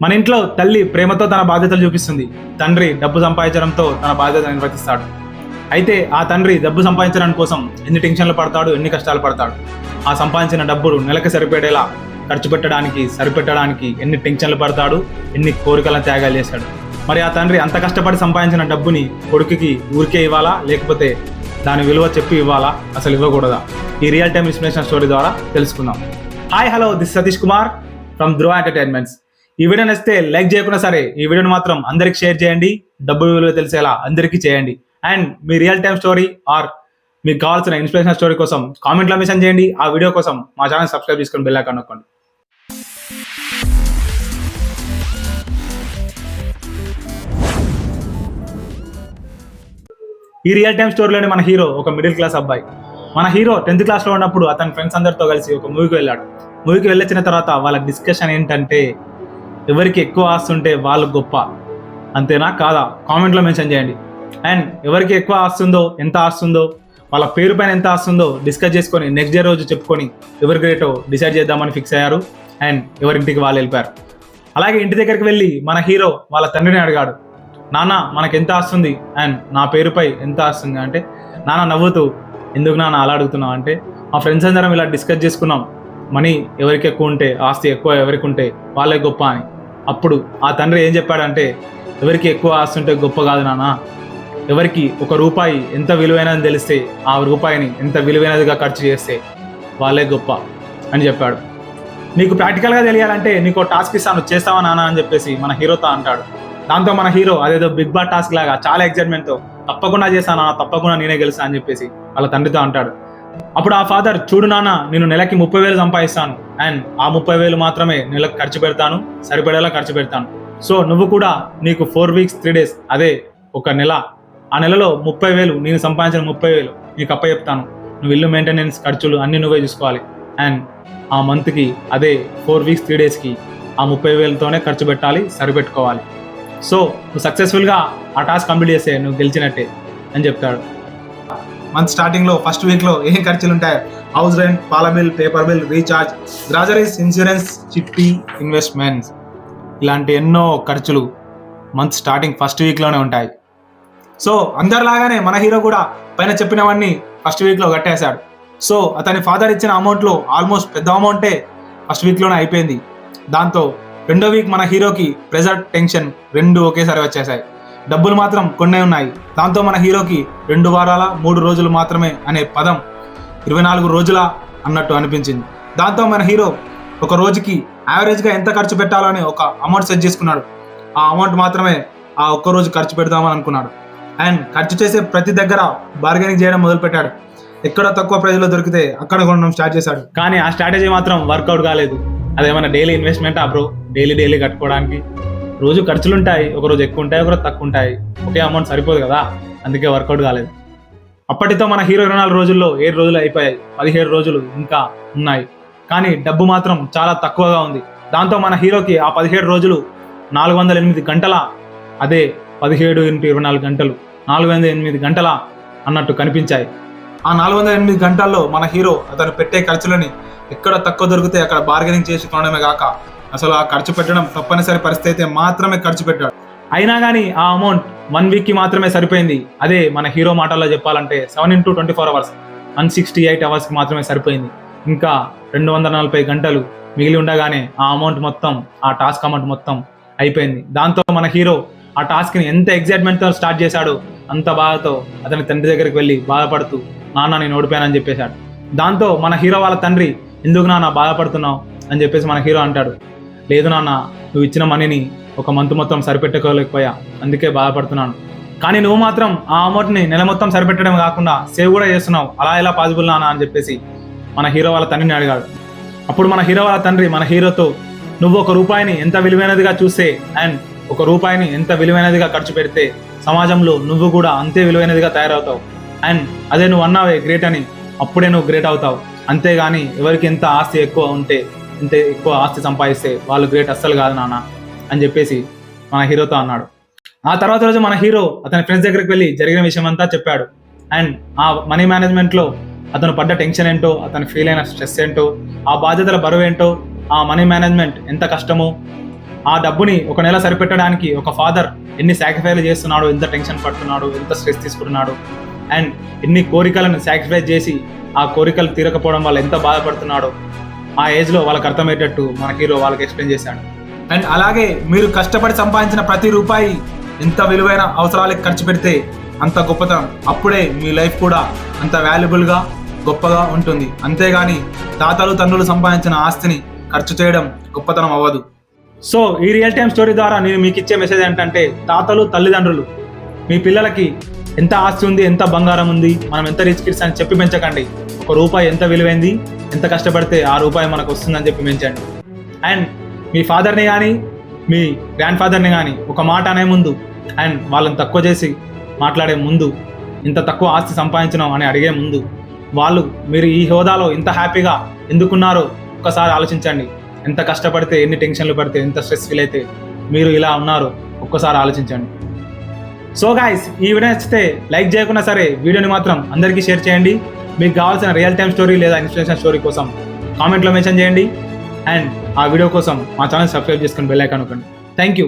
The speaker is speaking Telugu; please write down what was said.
మన ఇంట్లో తల్లి ప్రేమతో తన బాధ్యతలు చూపిస్తుంది. తండ్రి డబ్బు సంపాదించడంతో తన బాధ్యత నిర్వర్తిస్తాడు. అయితే ఆ తండ్రి డబ్బు సంపాదించడం కోసం ఎన్ని టెన్షన్లు పడతాడు, ఎన్ని కష్టాలు పడతాడు. ఆ సంపాదించిన డబ్బులు నెలకు సరిపడేలా ఖర్చు పెట్టడానికి సరిపెట్టడానికి ఎన్ని టెన్షన్లు పడతాడు, ఎన్ని కోరికలను త్యాగాలు చేశాడు. మరి ఆ తండ్రి అంత కష్టపడి సంపాదించిన డబ్బుని కొడుకుకి ఊరికే ఇవ్వాలా, లేకపోతే దాని విలువ చెప్పి ఇవ్వాలా, అసలు ఇవ్వకూడదా? ఈ రియల్ టైమ్ ఇన్స్పిరేషన్ స్టోరీ ద్వారా తెలుసుకుందాం. Hi hello, this Satish Kumar from Dhruva entertainments. ఈ వీడియో నచ్చితే లైక్ చేయకుండా సరే ఈ వీడియోని మాత్రం అందరికి షేర్ చేయండి. డబ్బు విలువ తెలిసేలా అందరికీ చేయండి. And me real time story or మీకు కావాల్సిన ఇన్స్పిరేషన్ స్టోరీ కోసం కామెంట్లో మెన్షన్ చేయండి. ఆ వీడియో కోసం మా ఛానల్ సబ్స్క్రైబ్ చేసుకొని బెల్ ఐకాన్ నొక్కండి. ఈ రియల్ టైమ్ స్టోరీలోని మన హీరో ఒక మిడిల్ క్లాస్ అబ్బాయి. మన హీరో 10th క్లాస్లో ఉన్నప్పుడు అతని ఫ్రెండ్స్ అందరితో కలిసి ఒక మూవీకి వెళ్ళాడు. మూవీకి వెళ్ళొచ్చిన తర్వాత వాళ్ళ డిస్కషన్ ఏంటంటే, ఎవరికి ఎక్కువ ఆస్తి ఉంటే వాళ్ళు గొప్ప, అంతేనా కాదా? కామెంట్లో మెన్షన్ చేయండి. అండ్ ఎవరికి ఎక్కువ ఆస్తుందో, ఎంత ఆస్తుందో, వాళ్ళ పేరు పైన ఎంత ఆస్తుందో డిస్కస్ చేసుకొని నెక్స్ట్ డే రోజు చెప్పుకొని ఎవరి గ్రేటో డిసైడ్ చేద్దామని ఫిక్స్ అయ్యారు. అండ్ ఎవరింటికి వాళ్ళు వెళ్ళిపోయారు. అలాగే ఇంటి దగ్గరికి వెళ్ళి మన హీరో వాళ్ళ తండ్రిని అడిగాడు, నాన్న మనకు ఎంత ఆస్తుంది అండ్ నా పేరుపై ఎంత ఆస్తుంది అంటే, నాన్న నవ్వుతూ, ఎందుకు నాన్న అలా అడుగుతున్నావు అంటే, మా ఫ్రెండ్స్ అందరం ఇలా డిస్కస్ చేసుకున్నాం, మనీ ఎవరికి ఎక్కువ ఉంటే, ఆస్తి ఎక్కువ ఎవరికి ఉంటే వాళ్ళే గొప్ప అని. అప్పుడు ఆ తండ్రి ఏం చెప్పాడంటే, ఎవరికి ఎక్కువ ఆస్తి ఉంటే గొప్ప కాదు నాన్న, ఎవరికి ఒక రూపాయి ఎంత విలువైనది తెలిస్తే ఆ రూపాయిని ఎంత విలువైనదిగా ఖర్చు చేస్తే వాళ్ళే గొప్ప అని చెప్పాడు. నీకు ప్రాక్టికల్గా తెలియాలంటే నీకు టాస్క్ ఇస్తాను, చేస్తావా నాన్న అని చెప్పేసి మన హీరోతో అంటాడు. దాంతో మన హీరో అదేదో బిగ్ బాస్ టాస్క్ లాగా చాలా ఎక్సైట్మెంట్తో తప్పకుండా చేస్తానా, తప్పకుండా నేనే గెలుస్తా అని చెప్పేసి వాళ్ళ తండ్రితో అంటాడు. అప్పుడు ఆ ఫాదర్, చూడు నాన్న, నేను నెలకి 30,000 సంపాదిస్తాను అండ్ ఆ 30,000 మాత్రమే నెలకు ఖర్చు పెడతాను, సరిపడేలా ఖర్చు పెడతాను. సో నువ్వు కూడా నీకు 4 weeks 3 days, అదే ఒక నెల, ఆ నెలలో 30,000, నేను సంపాదించిన 30,000 నీకు అప్పచెప్తాను. నువ్వు ఇల్లు మెయింటెనెన్స్ ఖర్చులు అన్నీ నువ్వే చూసుకోవాలి. అండ్ ఆ మంత్కి, అదే 4 weeks 3 daysకి ఆ 30,000తోనే ఖర్చు పెట్టాలి, సరిపెట్టుకోవాలి. సో నువ్వు సక్సెస్ఫుల్గా ఆ టాస్క్ కంప్లీట్ చేస్తే నువ్వు గెలిచినట్టే అని చెప్తాడు. మంత్ స్టార్టింగ్లో ఫస్ట్ వీక్లో ఏం ఖర్చులు ఉంటాయి? హౌస్ రెంట్, పాల bill, paper bill, recharge, groceries, insurance, చిట్టి, ఇన్వెస్ట్మెంట్స్, ఇలాంటి ఎన్నో ఖర్చులు మంత్ స్టార్టింగ్ ఫస్ట్ వీక్లోనే ఉంటాయి. సో అందరిలాగానే మన హీరో కూడా పైన చెప్పినవన్నీ ఫస్ట్ వీక్లో కట్టేశాడు. సో అతని ఫాదర్ ఇచ్చిన అమౌంట్లో ఆల్మోస్ట్ పెద్ద అమౌంటే ఫస్ట్ వీక్లోనే అయిపోయింది. దాంతో రెండో వీక్ మన హీరోకి ప్రెజర్, టెన్షన్ రెండు ఒకేసారి వచ్చేసాయి. డబ్బులు మాత్రం కొన్నే ఉన్నాయి. దాంతో మన హీరోకి 2 వారాల 3 రోజులు మాత్రమే అనే పదం 24 రోజుల అన్నట్టు అనిపించింది. దాంతో మన హీరో ఒక రోజుకి యావరేజ్గా ఎంత ఖర్చు పెట్టాలో అని ఒక అమౌంట్ సెట్ చేసుకున్నాడు. ఆ అమౌంట్ మాత్రమే ఆ ఒక్క రోజు ఖర్చు పెడదామని అనుకున్నాడు. అండ్ ఖర్చు చేసే ప్రతి దగ్గర బార్గెనింగ్ చేయడం మొదలుపెట్టాడు. ఎక్కడ తక్కువ ప్రైజ్లో దొరికితే అక్కడ కొనడం స్టార్ట్ చేశాడు. కానీ ఆ స్ట్రాటజీ మాత్రం వర్కౌట్ కాలేదు. అదేమన్నా డైలీ ఇన్వెస్ట్మెంట్ బ్రో, డైలీ కట్టుకోవడానికి రోజు ఖర్చులు ఉంటాయి, ఒకరోజు ఎక్కువ ఉంటాయి, ఒకరోజు తక్కువ ఉంటాయి, ఒకే అమౌంట్ సరిపోదు కదా, అందుకే వర్కౌట్ కాలేదు. అప్పటితో మన హీరో 24 రోజుల్లో 7 రోజులు అయిపోయాయి, 17 రోజులు ఇంకా ఉన్నాయి. కానీ డబ్బు మాత్రం చాలా తక్కువగా ఉంది. దాంతో మన హీరోకి ఆ 17 రోజులు 408 గంటల, అదే 17 × 24 గంటలు 408 గంటల అన్నట్టు కనిపించాయి. ఆ 408 గంటల్లో మన హీరో అతను పెట్టే ఖర్చులని ఎక్కడ తక్కువ దొరికితే అక్కడ బార్గెనింగ్ చేసి కొనడమే కాక అసలు ఆ ఖర్చు పెట్టడం తప్పనిసరి పరిస్థితి అయితే మాత్రమే ఖర్చు పెట్టాడు. అయినా కానీ ఆ అమౌంట్ 1 వీక్కి మాత్రమే సరిపోయింది. అదే మన హీరో మాటల్లో చెప్పాలంటే 7 × 24 hours 168 hours మాత్రమే సరిపోయింది. ఇంకా 240 గంటలు మిగిలి ఉండగానే ఆ అమౌంట్ మొత్తం, ఆ టాస్క్ అమౌంట్ మొత్తం అయిపోయింది. దాంతో మన హీరో ఆ టాస్క్ని ఎంత ఎగ్జైట్మెంట్తో స్టార్ట్ చేశాడో అంత బాధతో అతని తండ్రి దగ్గరికి వెళ్ళి బాధపడుతూ, నాన్న నేను ఓడిపోయానని చెప్పేశాడు. దాంతో మన హీరో వాళ్ళ తండ్రి, ఎందుకు నాన్న బాధపడుతున్నావు అని చెప్పేసి మన హీరో అంటాడు, లేదు నాన్న, నువ్వు ఇచ్చిన మనీని ఒక మంత్ మొత్తం సరిపెట్టుకోలేకపోయా, అందుకే బాధపడుతున్నాను. కానీ నువ్వు మాత్రం ఆ అమౌంట్ని నెల మొత్తం సరిపెట్టడం కాకుండా సేవ్ కూడా చేస్తున్నావు, అలా ఎలా పాసిబుల్ నాన్న అని చెప్పేసి మన హీరో వాళ్ళ తండ్రిని అడిగాడు. అప్పుడు మన హీరో వాళ్ళ తండ్రి మన హీరోతో, నువ్వు ఒక రూపాయిని ఎంత విలువైనదిగా చూస్తే అండ్ ఒక రూపాయిని ఎంత విలువైనదిగా ఖర్చు పెడితే సమాజంలో నువ్వు కూడా అంతే విలువైనదిగా తయారవుతావు. అండ్ అదే నువ్వు అన్నావే గ్రేట్ అని, అప్పుడే నువ్వు గ్రేట్ అవుతావు. అంతేగాని ఎవరికి ఎంత ఆస్తి ఎక్కువ ఉంటే, ఎంత ఎక్కువ ఆస్తి సంపాదిస్తే వాళ్ళు గ్రేట్ అస్సలు కాదు నాన్న అని చెప్పేసి మన హీరోతో అన్నాడు. ఆ తర్వాత రోజు మన హీరో అతని ఫ్రెండ్స్ దగ్గరికి వెళ్ళి జరిగిన విషయం అంతా చెప్పాడు. అండ్ ఆ మనీ మేనేజ్మెంట్లో అతను పడ్డ టెన్షన్ ఏంటో, అతను ఫీల్ అయిన స్ట్రెస్ ఏంటో, ఆ బాధ్యతల బరువు ఏంటో, ఆ మనీ మేనేజ్మెంట్ ఎంత కష్టమో ఆ డబ్బుని ఒక నెల సరిపెట్టడానికి ఒక ఫాదర్ ఎన్ని సాక్రిఫైలు చేస్తున్నాడు, ఎంత టెన్షన్ పడుతున్నాడు, ఎంత స్ట్రెస్ తీసుకుంటున్నాడు, అండ్ ఎన్ని కోరికలను సాక్రిఫైస్ చేసి ఆ కోరికలు తీరకపోవడం వల్ల ఎంత బాధపడుతున్నాడో ఆ ఏజ్లో వాళ్ళకి అర్థమయ్యేటట్టు మన హీరో వాళ్ళకి ఎక్స్ప్లెయిన్ చేశాడు. అండ్ అలాగే మీరు కష్టపడి సంపాదించిన ప్రతి రూపాయి ఎంత విలువైన అవసరాలకు ఖర్చు పెడితే అంత గొప్పతనం, అప్పుడే మీ లైఫ్ కూడా అంత వాల్యుబుల్గా గొప్పగా ఉంటుంది. అంతేగాని తాతలు తండ్రులు సంపాదించిన ఆస్తిని ఖర్చు చేయడం గొప్పతనం అవ్వదు. సో ఈ రియల్ టైమ్ స్టోరీ ద్వారా నేను మీకు ఇచ్చే మెసేజ్ ఏంటంటే, తాతలు తల్లిదండ్రులు మీ పిల్లలకి ఎంత ఆస్తి ఉంది, ఎంత బంగారం ఉంది, మనం ఎంత రిచ్ కిడ్స్ అని చెప్పి పెంచకండి. ఒక రూపాయి ఎంత విలువైంది, ఎంత కష్టపడితే ఆ రూపాయి మనకు వస్తుందని చెప్పి పెంచండి. అండ్ మీ ఫాదర్ని కానీ మీ గ్రాండ్ ఫాదర్ని కానీ ఒక మాట అనే ముందు అండ్ వాళ్ళని తక్కువ చేసి మాట్లాడే ముందు, ఇంత తక్కువ ఆస్తి సంపాదించడం అని అడిగే ముందు, వాళ్ళు మీరు ఈ హోదాలో ఇంత హ్యాపీగా ఎందుకున్నారో ఒక్కసారి ఆలోచించండి. ఎంత కష్టపడితే, ఎన్ని టెన్షన్లు పడితే, ఎంత స్ట్రెస్ ఫీల్ అయితే మీరు ఇలా ఉన్నారో ఒక్కసారి ఆలోచించండి. సో గైస్, ఈ వీడియో నచ్చితే లైక్ చేయకుండా సరే వీడియోని మాత్రం అందరికీ షేర్ చేయండి. మీకు కావాల్సిన రియల్ టైమ్ స్టోరీ లేదా ఇన్స్పిరేషన్ స్టోరీ కోసం కామెంట్లో మెన్షన్ చేయండి. అండ్ ఆ వీడియో కోసం మా ఛానల్ సబ్స్క్రైబ్ చేసుకొని బెల్ ఐకాన్ నొక్కండి. Thank you.